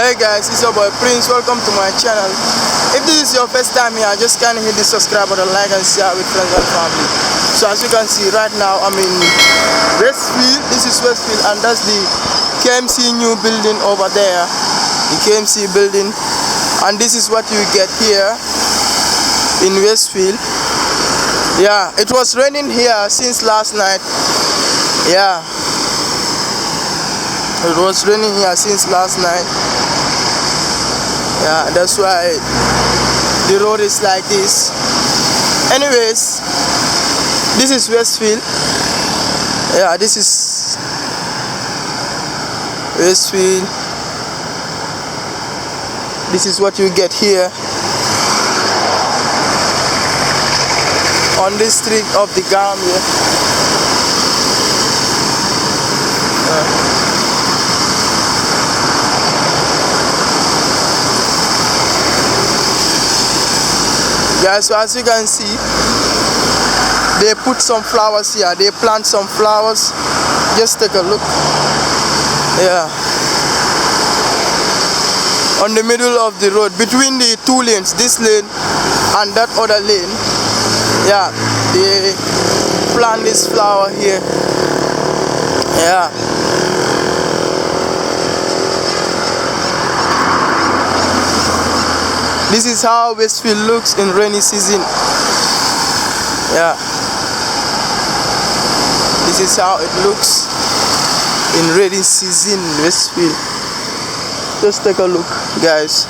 Hey guys, it's your boy Prince. Welcome to my channel. If this is your first time here, just kindly hit the subscribe button, like and share with friends and family. So as you can see right now, I'm in Westfield. This is Westfield, and that's the KMC new building over there. The KMC building, and this is what you get here in Westfield. Yeah, it was raining here since last night. Yeah, it was raining here since last night. Yeah, that's why the road is like this. Anyways, this is Westfield. Yeah, this is Westfield. This is what you get here on this street of the Gambia. Guys, so as you can see, they put some flowers here. They plant some flowers. Just take a look. Yeah, on the middle of the road, between the two lanes, this lane and that other lane. Yeah, they plant this flower here. Yeah. This is how Westfield looks in rainy season. Yeah. This is how it looks in rainy season, Westfield. Just take a look, guys.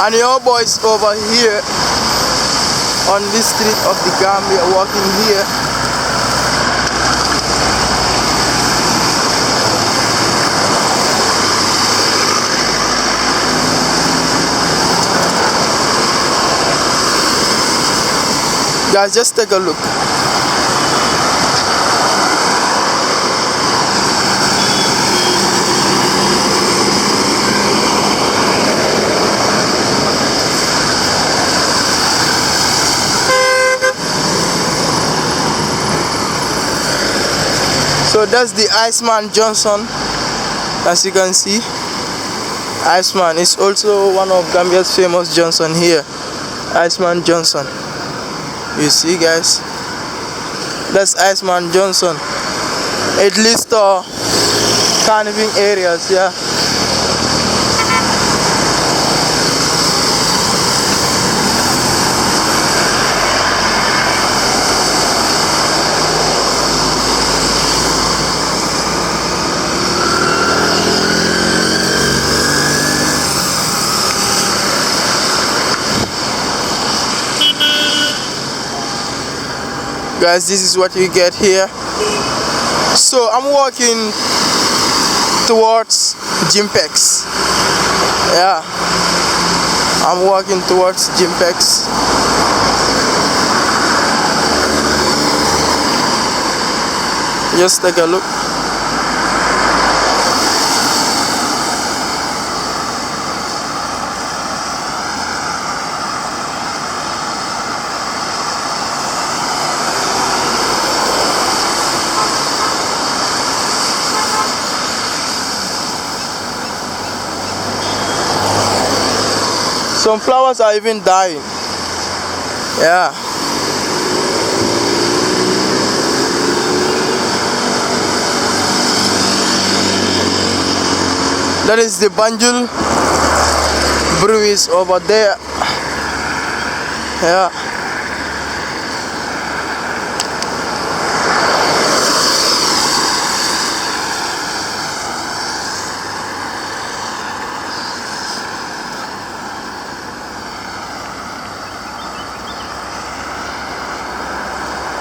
And your boys over here on this street of the Gambia walking here. Guys, just take a look. So that's the Iceman Johnson, as you can see. Iceman is also one of Gambia's famous Johnson here. Iceman Johnson. You see, guys, that's Iceman Johnson. It leads to carniving areas, yeah. Guys, this is what you get here. So I'm walking towards Jimpex. Yeah, I'm walking towards Jimpex. Just take a look. Some flowers are even dying. Yeah. That is the Banjul breweries over there. Yeah.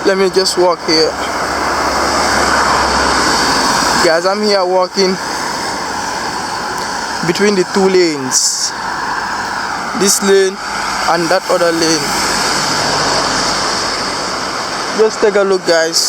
Let me just walk here. Guys, I'm here walking between the two lanes. This lane and that other lane. Just take a look, guys.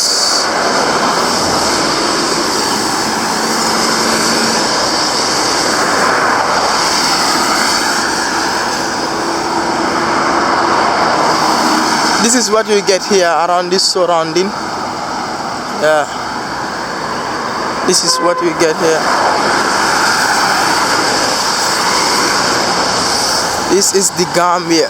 This is what you get here around this surrounding. Yeah, this is what we get here. This is the Gambia.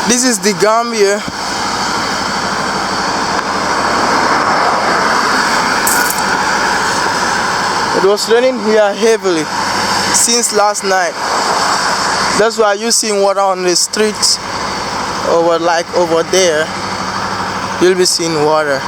This is the Gambia. It was raining here heavily since last night. That's why you're seeing water on the streets. Over there, you'll be seeing water.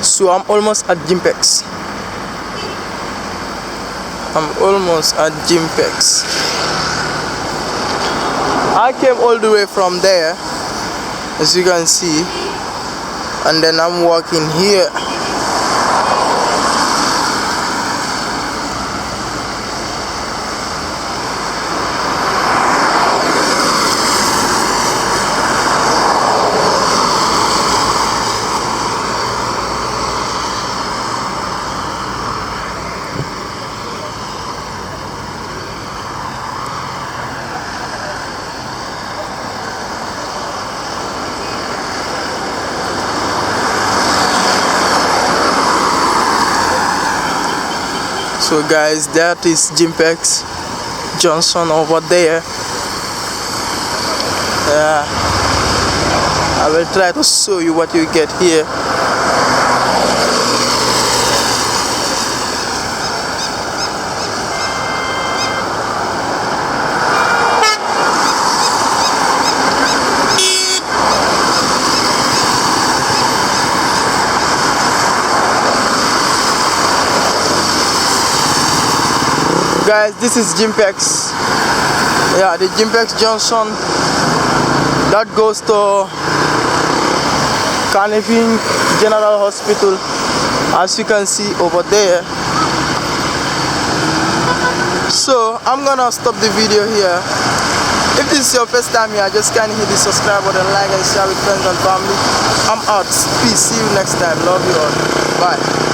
So I'm almost at Jimpex. I came all the way from there, as you can see, and then I'm walking here. So guys, that is Jimpex Johnson over there. I will try to show you what you get here. Guys, this is Jimpex. Yeah, the Jimpex Johnson that goes to Carnivine General Hospital, as you can see over there. So I'm gonna stop the video here. If this is your first time here, just kindly hit the subscribe button, like and share with friends and family. I'm out. Peace. See you next time. Love you all. Bye.